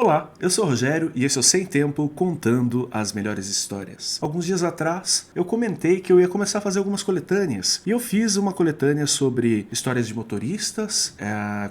Olá, eu sou o Rogério e esse é o Sem Tempo contando as melhores histórias. Alguns dias atrás eu comentei que eu ia começar a fazer algumas coletâneas e eu fiz uma coletânea sobre histórias de motoristas,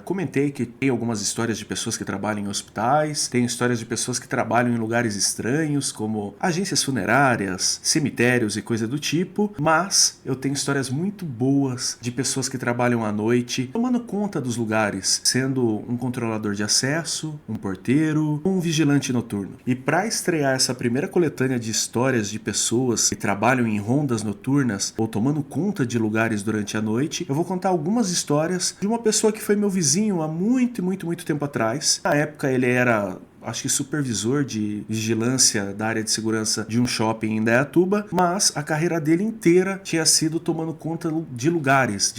comentei que tem algumas histórias de pessoas que trabalham em hospitais, tem histórias de pessoas que trabalham em lugares estranhos como agências funerárias, cemitérios e coisa do tipo, mas eu tenho histórias muito boas de pessoas que trabalham à noite tomando conta dos lugares, sendo um controlador de acesso, um porteiro, um vigilante noturno. E para estrear essa primeira coletânea de histórias de pessoas que trabalham em rondas noturnas ou tomando conta de lugares durante a noite, eu vou contar algumas histórias de uma pessoa que foi meu vizinho há muito tempo atrás. Na época ele era, acho que supervisor de vigilância da área de segurança de um shopping em Indaiatuba, mas a carreira dele inteira tinha sido tomando conta de lugares,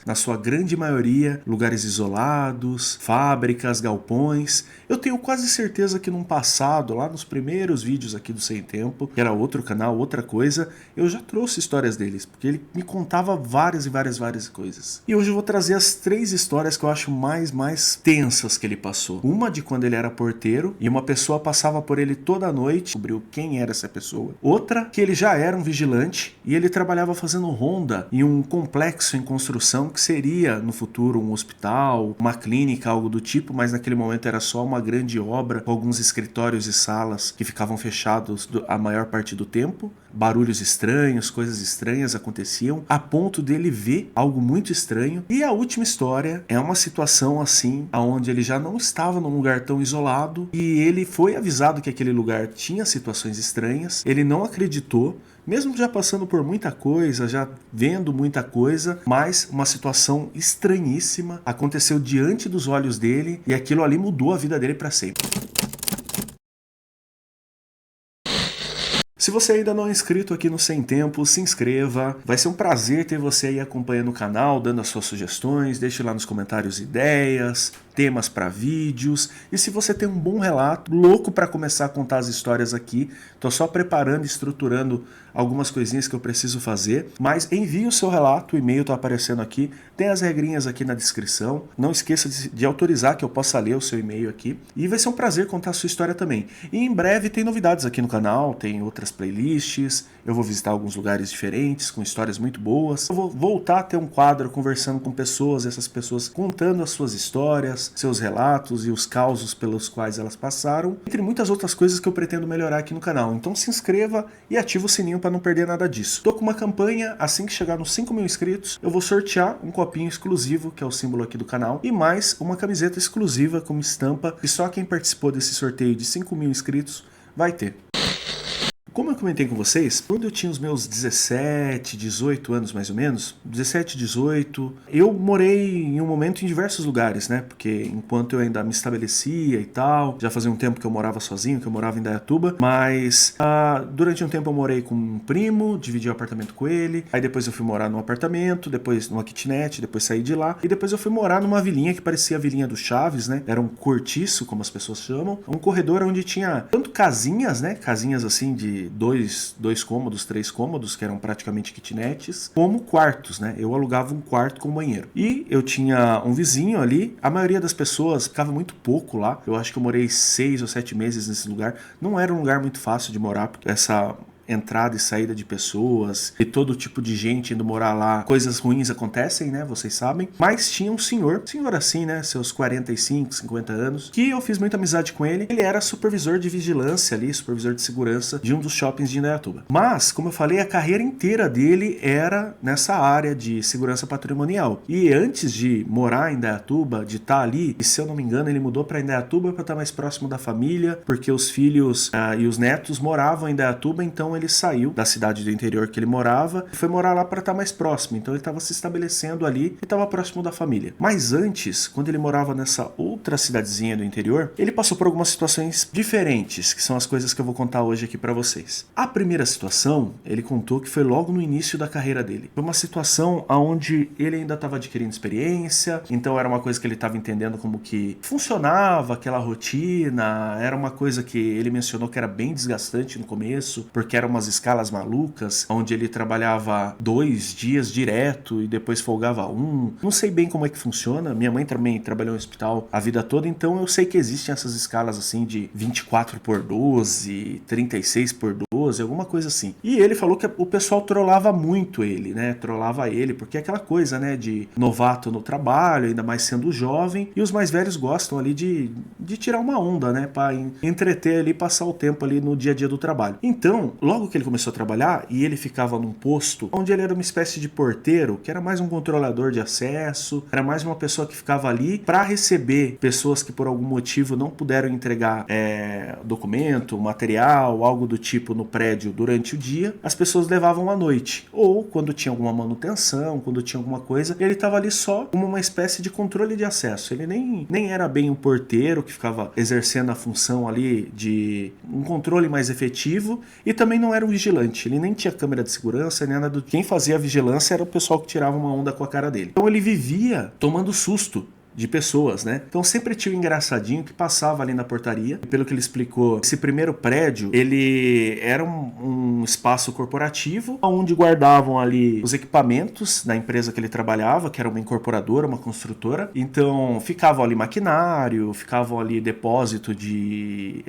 na sua grande maioria, lugares isolados, fábricas, galpões. Eu tenho quase certeza que num passado, lá nos primeiros vídeos aqui do Sem Tempo, que era outro canal, outra coisa, eu já trouxe histórias deles, porque ele me contava várias coisas. E hoje eu vou trazer as 3 histórias que eu acho mais tensas que ele passou. Uma de quando ele era porteiro e uma pessoa passava por ele toda a noite, descobriu quem era essa pessoa. Outra que ele já era um vigilante e ele trabalhava fazendo ronda em um complexo em construção que seria no futuro um hospital, uma clínica, algo do tipo, mas naquele momento era só uma grande obra com alguns escritórios e salas que ficavam fechados a maior parte do tempo. Barulhos estranhos, coisas estranhas aconteciam a ponto dele ver algo muito estranho. E a última história é uma situação assim, onde ele já não estava num lugar tão isolado e ele foi avisado que aquele lugar tinha situações estranhas. Ele não acreditou, mesmo já passando por muita coisa, já vendo muita coisa, mas uma situação estranhíssima aconteceu diante dos olhos dele e aquilo ali mudou a vida dele para sempre. Se você ainda não é inscrito aqui no Sem Tempo, se inscreva. Vai ser um prazer ter você aí acompanhando o canal, dando as suas sugestões. Deixe lá nos comentários ideias, temas para vídeos. E se você tem um bom relato, louco para começar a contar as histórias aqui, tô só preparando e estruturando algumas coisinhas que eu preciso fazer, mas envie o seu relato, o e-mail tá aparecendo aqui, tem as regrinhas aqui na descrição. Não esqueça de autorizar que eu possa ler o seu e-mail aqui. E vai ser um prazer contar a sua história também. E em breve tem novidades aqui no canal, tem outras playlists, eu vou visitar alguns lugares diferentes, com histórias muito boas. Eu vou voltar a ter um quadro conversando com pessoas, essas pessoas contando as suas histórias, seus relatos e os causos pelos quais elas passaram, entre muitas outras coisas que eu pretendo melhorar aqui no canal. Então se inscreva e ativa o sininho para não perder nada disso. Tô com uma campanha, assim que chegar nos 5 mil inscritos, eu vou sortear um copinho exclusivo, que é o símbolo aqui do canal, e mais uma camiseta exclusiva com estampa, que só quem participou desse sorteio de 5 mil inscritos vai ter. Como eu comentei com vocês, quando eu tinha os meus 17, 18 anos mais ou menos, 17, 18, eu morei em um momento em diversos lugares, né? Porque enquanto eu ainda me estabelecia e tal, já fazia um tempo que eu morava sozinho, que eu morava em Indaiatuba, mas durante um tempo eu morei com um primo, dividi o apartamento com ele, aí depois eu fui morar num apartamento, depois numa kitnet, depois saí de lá, e depois eu fui morar numa vilinha que parecia a vilinha do Chaves, né? Era um cortiço, como as pessoas chamam, um corredor onde tinha tanto casinhas, né? Casinhas assim de dois cômodos, 3 cômodos, que eram praticamente kitnets, como quartos, né? Eu alugava um quarto com banheiro. E eu tinha um vizinho ali, a maioria das pessoas ficava muito pouco lá. Eu acho que eu morei 6 ou 7 meses nesse lugar. Não era um lugar muito fácil de morar, porque essa entrada e saída de pessoas e todo tipo de gente indo morar lá, coisas ruins acontecem, né, vocês sabem, mas tinha um senhor assim, né, seus 45, 50 anos, que eu fiz muita amizade com ele. Ele era supervisor de vigilância ali, supervisor de segurança de um dos shoppings de Indaiatuba. Mas, como eu falei, a carreira inteira dele era nessa área de segurança patrimonial. E antes de morar em Indaiatuba, de estar ali, e se eu não me engano, ele mudou para Indaiatuba para estar mais próximo da família, porque os filhos e os netos moravam em Indaiatuba, então ele saiu da cidade do interior que ele morava e foi morar lá para estar mais próximo. Então ele estava se estabelecendo ali e estava próximo da família. Mas antes, quando ele morava nessa outra cidadezinha do interior, ele passou por algumas situações diferentes, que são as coisas que eu vou contar hoje aqui para vocês. A primeira situação, ele contou que foi logo no início da carreira dele. Foi uma situação onde ele ainda estava adquirindo experiência, então era uma coisa que ele estava entendendo como que funcionava aquela rotina, era uma coisa que ele mencionou que era bem desgastante no começo, porque eram umas escalas malucas, onde ele trabalhava 2 dias direto e depois folgava um. Não sei bem como é que funciona. Minha mãe também trabalhou em hospital a vida toda, então eu sei que existem essas escalas assim de 24/12, 36/12, alguma coisa assim. E ele falou que o pessoal trollava muito ele, né? Trollava ele, porque é aquela coisa, né, de novato no trabalho, ainda mais sendo jovem, e os mais velhos gostam ali de tirar uma onda, né, pra entreter ali, passar o tempo ali no dia a dia do trabalho. Então, logo que ele começou a trabalhar, e ele ficava num posto onde ele era uma espécie de porteiro, que era mais um controlador de acesso, era mais uma pessoa que ficava ali para receber pessoas que por algum motivo não puderam entregar documento, material, algo do tipo no prédio durante o dia, as pessoas levavam à noite. Ou quando tinha alguma manutenção, quando tinha alguma coisa, ele estava ali só como uma espécie de controle de acesso. Ele nem era bem um porteiro que ficava exercendo a função ali de um controle mais efetivo, e também não era um vigilante. Ele nem tinha câmera de segurança, nem nada do... Quem fazia a vigilância era o pessoal que tirava uma onda com a cara dele. Então ele vivia tomando susto de pessoas, né? Então sempre tinha um engraçadinho que passava ali na portaria. E pelo que ele explicou, esse primeiro prédio, ele era um espaço corporativo onde guardavam ali os equipamentos da empresa que ele trabalhava, que era uma incorporadora, uma construtora. Então ficava ali maquinário, ficava ali depósito de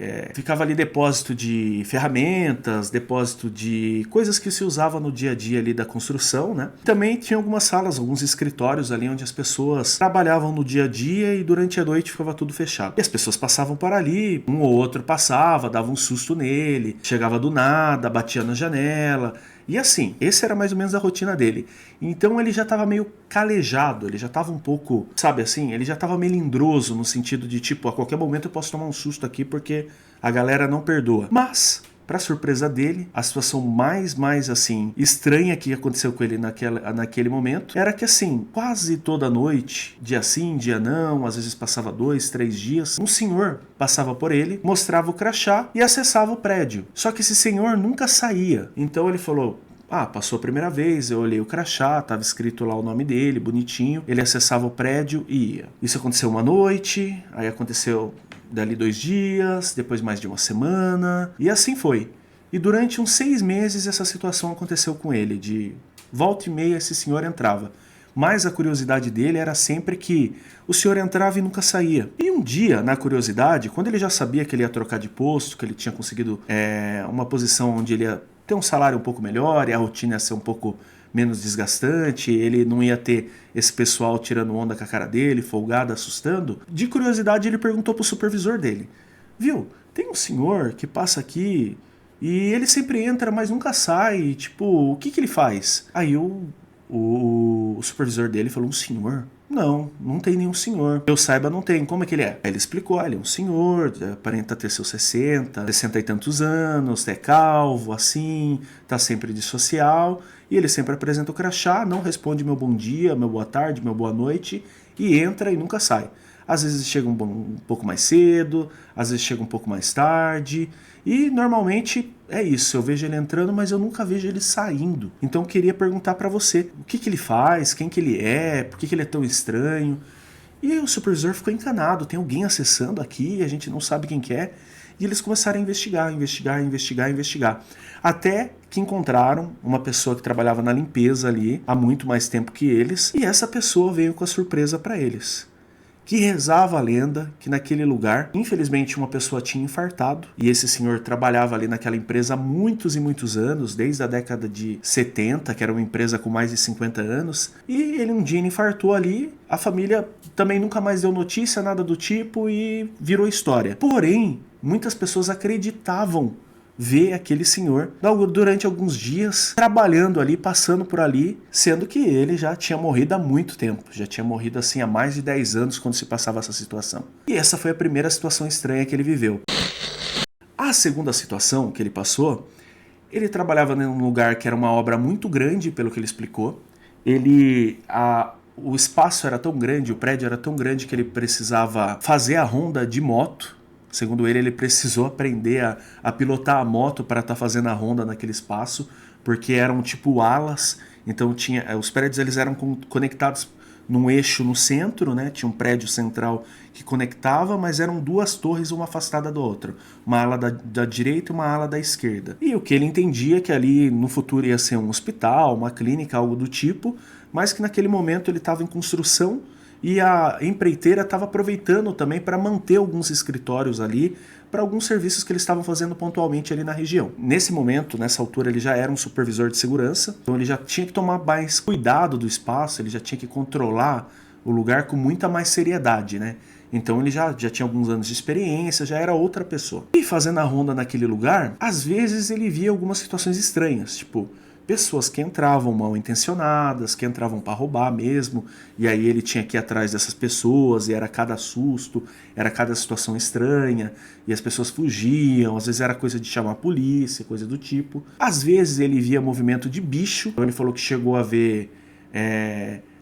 ferramentas, depósito de coisas que se usava no dia a dia ali da construção, né? Também tinha algumas salas, alguns escritórios ali onde as pessoas trabalhavam no dia a dia, e durante a noite ficava tudo fechado. E as pessoas passavam por ali, um ou outro passava, dava um susto nele, chegava do nada, batia na janela. E assim, esse era mais ou menos a rotina dele. Então ele já estava meio calejado, ele já estava um pouco, sabe assim, ele já estava melindroso no sentido de tipo, a qualquer momento eu posso tomar um susto aqui porque a galera não perdoa. Mas para surpresa dele, a situação mais assim estranha que aconteceu com ele naquele momento era que assim, quase toda noite, dia sim, dia não, às vezes passava 2, 3 dias, um senhor passava por ele, mostrava o crachá e acessava o prédio. Só que esse senhor nunca saía. Então ele falou: passou a primeira vez, eu olhei o crachá, tava escrito lá o nome dele, bonitinho, ele acessava o prédio e ia. Isso aconteceu uma noite, aí aconteceu dali 2 dias, depois mais de uma semana, e assim foi. E durante uns 6 meses essa situação aconteceu com ele, de volta e meia esse senhor entrava. Mas a curiosidade dele era sempre que o senhor entrava e nunca saía. E um dia, na curiosidade, quando ele já sabia que ele ia trocar de posto, que ele tinha conseguido uma posição onde ele ia ter um salário um pouco melhor e a rotina ia ser um pouco menos desgastante, ele não ia ter esse pessoal tirando onda com a cara dele, folgado, assustando, de curiosidade ele perguntou pro supervisor dele: viu, tem um senhor que passa aqui e ele sempre entra, mas nunca sai, tipo, o que ele faz? Aí o supervisor dele falou: um senhor? Não tem nenhum senhor. Eu saiba, não tem. Como é que ele é? Aí ele explicou: ele é um senhor, aparenta ter seus 60 e tantos anos, é calvo, assim, tá sempre de social, e ele sempre apresenta o crachá, não responde meu bom dia, meu boa tarde, meu boa noite, e entra e nunca sai. Às vezes chega um pouco mais cedo, às vezes chega um pouco mais tarde, e normalmente é isso, eu vejo ele entrando, mas eu nunca vejo ele saindo. Então eu queria perguntar pra você, o que ele faz, quem que ele é, por que ele é tão estranho? E o supervisor ficou encanado, tem alguém acessando aqui, a gente não sabe quem que é. E eles começaram a investigar. Até que encontraram uma pessoa que trabalhava na limpeza ali há muito mais tempo que eles, e essa pessoa veio com a surpresa pra eles. Que rezava a lenda que naquele lugar, infelizmente, uma pessoa tinha infartado, e esse senhor trabalhava ali naquela empresa há muitos e muitos anos, desde a década de 70, que era uma empresa com mais de 50 anos, e ele um dia infartou ali, a família também nunca mais deu notícia, nada do tipo, e virou história. Porém, muitas pessoas acreditavam ver aquele senhor durante alguns dias trabalhando ali, passando por ali, sendo que ele já tinha morrido há muito tempo, já tinha morrido assim há mais de 10 anos quando se passava essa situação. E essa foi a primeira situação estranha que ele viveu. A segunda situação que ele passou, ele trabalhava num lugar que era uma obra muito grande, pelo que ele explicou. O espaço era tão grande, o prédio era tão grande que ele precisava fazer a ronda de moto. Segundo ele precisou aprender a pilotar a moto para estar fazendo a ronda naquele espaço, porque eram tipo alas, então os prédios eles eram conectados num eixo no centro, né? Tinha um prédio central que conectava, mas eram duas torres, uma afastada da outra. Uma ala da direita e uma ala da esquerda. E o que ele entendia que ali no futuro ia ser um hospital, uma clínica, algo do tipo, mas que naquele momento ele estava em construção e a empreiteira estava aproveitando também para manter alguns escritórios ali, para alguns serviços que eles estavam fazendo pontualmente ali na região. Nesse momento, nessa altura, ele já era um supervisor de segurança, então ele já tinha que tomar mais cuidado do espaço, ele já tinha que controlar o lugar com muita mais seriedade, né? Então ele já tinha alguns anos de experiência, já era outra pessoa. E fazendo a ronda naquele lugar, às vezes ele via algumas situações estranhas, tipo pessoas que entravam mal intencionadas, que entravam para roubar mesmo, e aí ele tinha que ir atrás dessas pessoas, e era cada susto, era cada situação estranha, e as pessoas fugiam, às vezes era coisa de chamar a polícia, coisa do tipo. Às vezes ele via movimento de bicho, então ele falou que chegou a ver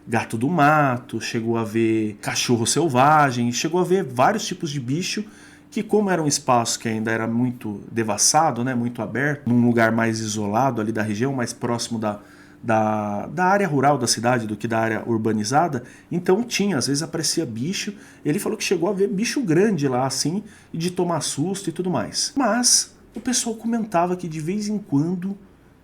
gato do mato, chegou a ver cachorro selvagem, chegou a ver vários tipos de bicho, que como era um espaço que ainda era muito devassado, né, muito aberto, num lugar mais isolado ali da região, mais próximo da área rural da cidade do que da área urbanizada, então tinha, às vezes aparecia bicho, ele falou que chegou a ver bicho grande lá assim, e de tomar susto e tudo mais. Mas o pessoal comentava que de vez em quando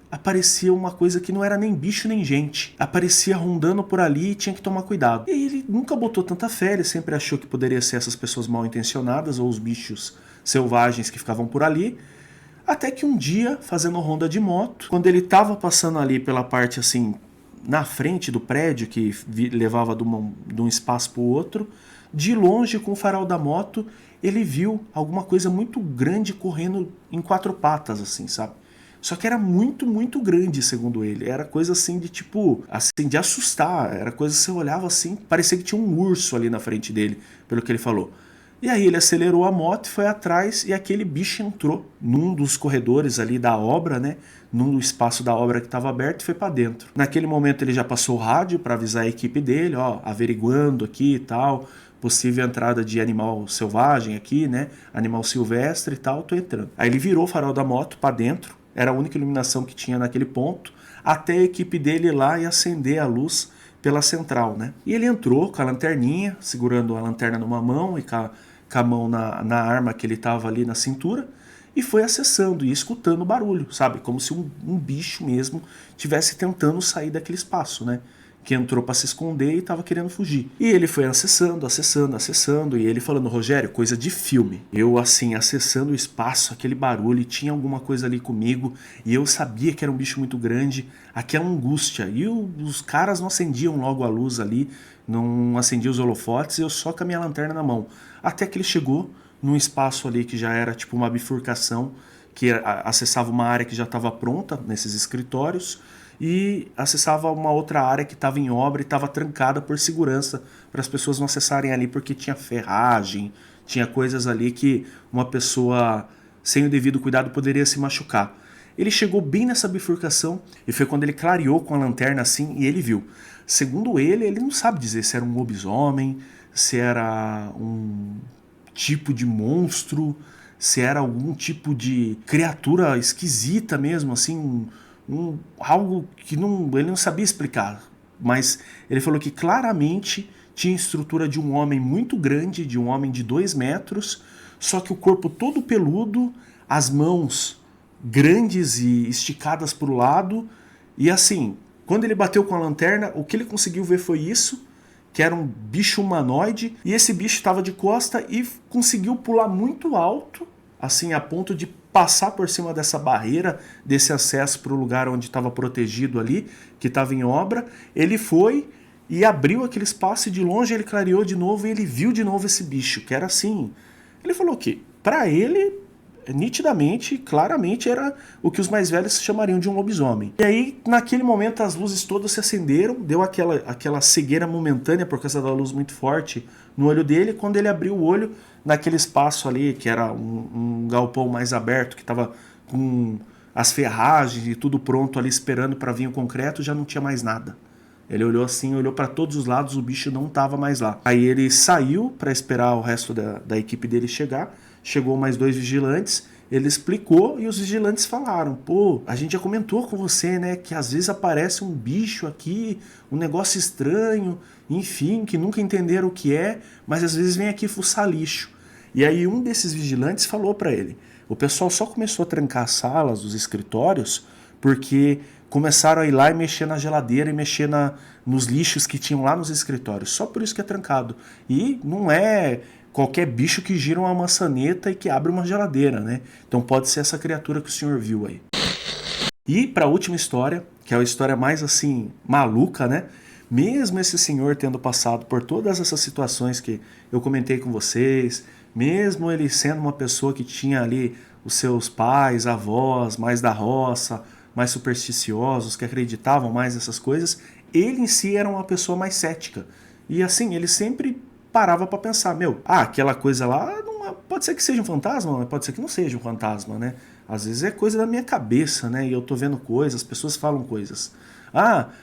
aparecia uma coisa que não era nem bicho nem gente. Aparecia rondando por ali e tinha que tomar cuidado. E ele nunca botou tanta fé, ele sempre achou que poderia ser essas pessoas mal intencionadas ou os bichos selvagens que ficavam por ali. Até que um dia, fazendo ronda de moto, quando ele estava passando ali pela parte assim, na frente do prédio, que levava de um espaço para o outro, de longe com o farol da moto, ele viu alguma coisa muito grande correndo em quatro patas, assim, sabe? Só que era muito, muito grande, segundo ele. Era coisa assim de tipo, assim, de assustar. Era coisa que você olhava assim, parecia que tinha um urso ali na frente dele, pelo que ele falou. E aí ele acelerou a moto e foi atrás e aquele bicho entrou num dos corredores ali da obra, né? Num espaço da obra que estava aberto e foi para dentro. Naquele momento ele já passou o rádio para avisar a equipe dele, ó, averiguando aqui e tal, possível entrada de animal selvagem aqui, né? Animal silvestre e tal, tô entrando. Aí ele virou o farol da moto para dentro. Era a única iluminação que tinha naquele ponto, até a equipe dele ir lá e acender a luz pela central, né? E ele entrou com a lanterninha, segurando a lanterna numa mão e com a mão na arma que ele estava ali na cintura, e foi acessando e escutando o barulho, sabe? Como se um bicho mesmo estivesse tentando sair daquele espaço, né? Que entrou para se esconder e estava querendo fugir. E ele foi acessando, e ele falando, Rogério, coisa de filme. Eu, assim, acessando o espaço, aquele barulho, e tinha alguma coisa ali comigo, e eu sabia que era um bicho muito grande, aquela angústia. E os caras não acendiam logo a luz ali, não acendiam os holofotes, eu só com a minha lanterna na mão. Até que ele chegou num espaço ali que já era tipo uma bifurcação, que acessava uma área que já estava pronta, nesses escritórios, e acessava uma outra área que estava em obra e estava trancada por segurança, para as pessoas não acessarem ali porque tinha ferragem, tinha coisas ali que uma pessoa sem o devido cuidado poderia se machucar. Ele chegou bem nessa bifurcação e foi quando ele clareou com a lanterna assim e ele viu. Segundo ele não sabe dizer se era um lobisomem, se era um tipo de monstro, se era algum tipo de criatura esquisita mesmo, assim, algo que ele não sabia explicar, mas ele falou que claramente tinha estrutura de um homem muito grande, de um homem de 2 metros, só que o corpo todo peludo, as mãos grandes e esticadas para o lado, e assim, quando ele bateu com a lanterna, o que ele conseguiu ver foi isso, que era um bicho humanoide, e esse bicho estava de costa e conseguiu pular muito alto, assim, a ponto de passar por cima dessa barreira, desse acesso para o lugar onde estava protegido ali, que estava em obra. Ele foi e abriu aquele espaço e de longe ele clareou de novo e ele viu de novo esse bicho, que era assim. Ele falou que, para ele, nitidamente, claramente, era o que os mais velhos chamariam de um lobisomem. E aí, naquele momento, as luzes todas se acenderam, deu aquela cegueira momentânea por causa da luz muito forte no olho dele. Quando ele abriu o olho, naquele espaço ali, que era um galpão mais aberto, que estava com as ferragens e tudo pronto ali, esperando para vir o concreto, já não tinha mais nada. Ele olhou assim, olhou para todos os lados, o bicho não estava mais lá. Aí ele saiu para esperar o resto da equipe dele chegar. Chegou mais 2 vigilantes, Ele explicou e os vigilantes falaram: pô, a gente já comentou com você, né, que às vezes aparece um bicho aqui, um negócio estranho, enfim, que nunca entenderam o que é, mas às vezes vem aqui fuçar lixo. E aí um desses vigilantes falou para ele: o pessoal só começou a trancar as salas, os escritórios, porque começaram a ir lá e mexer na geladeira e mexer nos lixos que tinham lá nos escritórios. Só por isso que é trancado. E não é qualquer bicho que gira uma maçaneta e que abre uma geladeira, né? Então pode ser essa criatura que o senhor viu aí. E para a última história, que é a história mais assim maluca, né? Mesmo esse senhor tendo passado por todas essas situações que eu comentei com vocês, mesmo ele sendo uma pessoa que tinha ali os seus pais, avós, mais da roça, mais supersticiosos, que acreditavam mais nessas coisas, ele em si era uma pessoa mais cética. E assim, ele sempre parava para pensar, aquela coisa lá não, pode ser que seja um fantasma, mas pode ser que não seja um fantasma, né? Às vezes é coisa da minha cabeça, né? E eu tô vendo coisas, as pessoas falam coisas.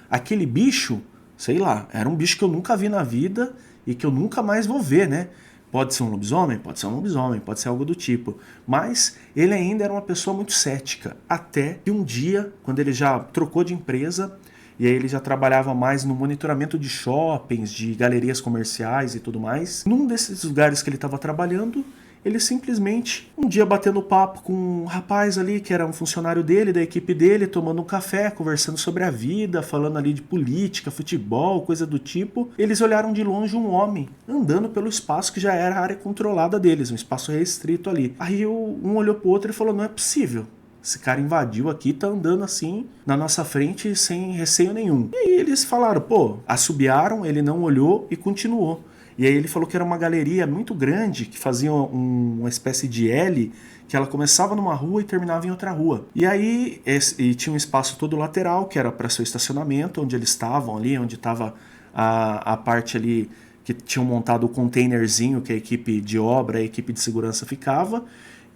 Aquele bicho, sei lá, era um bicho que eu nunca vi na vida e que eu nunca mais vou ver, né? Pode ser um lobisomem, pode ser um lobisomem, pode ser algo do tipo. Mas ele ainda era uma pessoa muito cética. Até que um dia, quando ele já trocou de empresa, e aí ele já trabalhava mais no monitoramento de shoppings, de galerias comerciais e tudo mais. Num desses lugares que ele estava trabalhando, ele simplesmente, um dia batendo papo com um rapaz ali, que era um funcionário dele, da equipe dele, tomando um café, conversando sobre a vida, falando ali de política, futebol, coisa do tipo. Eles olharam de longe um homem andando pelo espaço que já era a área controlada deles, um espaço restrito ali. Aí um olhou pro outro e falou: não é possível. Esse cara invadiu aqui, tá andando assim na nossa frente sem receio nenhum. E aí eles falaram, assobiaram, ele não olhou e continuou. E aí ele falou que era uma galeria muito grande, que fazia uma espécie de L, que ela começava numa rua e terminava em outra rua. E aí e tinha um espaço todo lateral, que era para seu estacionamento, onde eles estavam ali, onde estava a parte ali que tinham montado o containerzinho que a equipe de obra, a equipe de segurança ficava.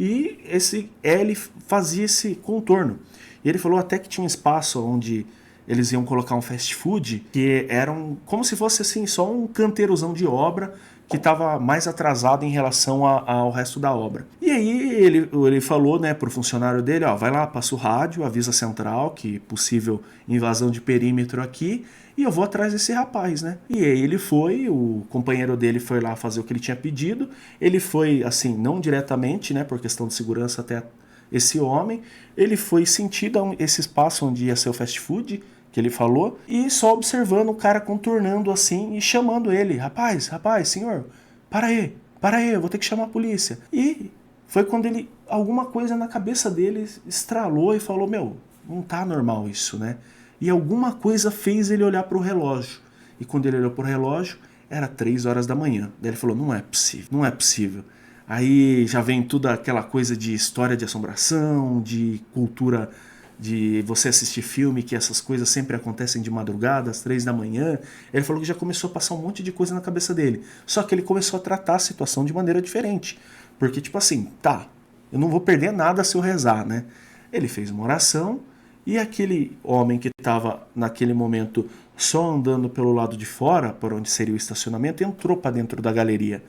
E esse L fazia esse contorno. E ele falou até que tinha um espaço onde eles iam colocar um fast food, que era como se fosse assim, só um canteirozão de obra que estava mais atrasado em relação ao resto da obra. E aí ele falou, né, pro funcionário dele, vai lá, passa o rádio, avisa a central que possível invasão de perímetro aqui, e eu vou atrás desse rapaz, né? E aí ele foi, o companheiro dele foi lá fazer o que ele tinha pedido, ele foi, assim, não diretamente, né, por questão de segurança até esse homem, ele foi sentido esse espaço onde ia ser o fast food, que ele falou, e só observando o cara contornando assim e chamando ele: rapaz, senhor, para aí, eu vou ter que chamar a polícia. E foi quando alguma coisa na cabeça dele estralou e falou: não tá normal isso, né? E alguma coisa fez ele olhar pro relógio. E quando ele olhou pro relógio, era 3 horas da manhã. Daí ele falou: não é possível. Aí já vem toda aquela coisa de história de assombração, de cultura, de você assistir filme, que essas coisas sempre acontecem de madrugada, às 3 da manhã. Ele falou que já começou a passar um monte de coisa na cabeça dele. Só que ele começou a tratar a situação de maneira diferente. Porque, tipo assim, eu não vou perder nada se eu rezar, né? Ele fez uma oração e aquele homem que estava naquele momento só andando pelo lado de fora, por onde seria o estacionamento, entrou para dentro da galeria.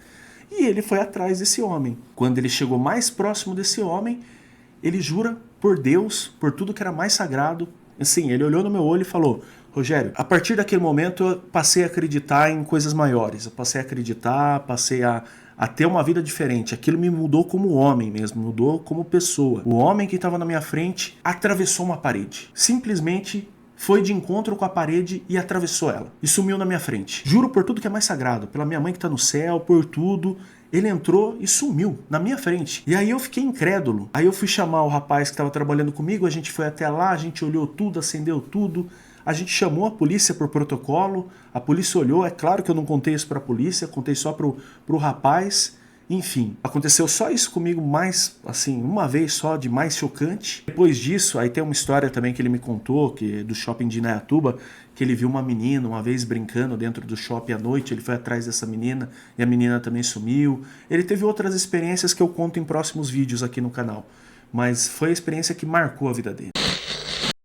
E ele foi atrás desse homem. Quando ele chegou mais próximo desse homem, ele jura por Deus, por tudo que era mais sagrado. Assim, ele olhou no meu olho e falou: Rogério, a partir daquele momento eu passei a acreditar em coisas maiores. Eu passei a acreditar, passei a ter uma vida diferente. Aquilo me mudou como homem mesmo, mudou como pessoa. O homem que estava na minha frente atravessou uma parede. Simplesmente foi de encontro com a parede e atravessou ela. E sumiu na minha frente. Juro por tudo que é mais sagrado, pela minha mãe que está no céu, por tudo. Ele entrou e sumiu na minha frente. E aí eu fiquei incrédulo. Aí eu fui chamar o rapaz que estava trabalhando comigo, a gente foi até lá, a gente olhou tudo, acendeu tudo. A gente chamou a polícia por protocolo, a polícia olhou, é claro que eu não contei isso para a polícia, contei só pro rapaz. Enfim, aconteceu só isso comigo mais, assim, uma vez só, de mais chocante. Depois disso, aí tem uma história também que ele me contou, que do shopping de Indaiatuba, que ele viu uma menina uma vez brincando dentro do shopping à noite, ele foi atrás dessa menina e a menina também sumiu. Ele teve outras experiências que eu conto em próximos vídeos aqui no canal, mas foi a experiência que marcou a vida dele.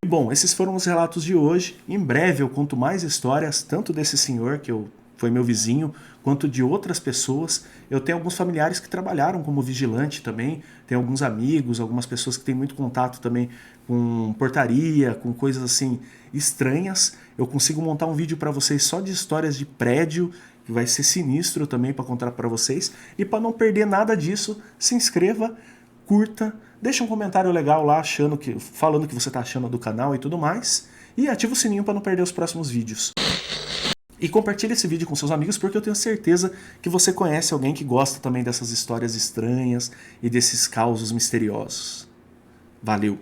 Bom, esses foram os relatos de hoje. Em breve eu conto mais histórias, tanto desse senhor que foi foi meu vizinho, quanto de outras pessoas. Eu tenho alguns familiares que trabalharam como vigilante também, tenho alguns amigos, algumas pessoas que têm muito contato também com portaria, com coisas assim estranhas. Eu consigo montar um vídeo para vocês só de histórias de prédio, que vai ser sinistro também para contar para vocês. E para não perder nada disso, se inscreva, curta, deixa um comentário legal lá falando o que você está achando do canal e tudo mais. E ativa o sininho para não perder os próximos vídeos. E compartilhe esse vídeo com seus amigos, porque eu tenho certeza que você conhece alguém que gosta também dessas histórias estranhas e desses causos misteriosos. Valeu!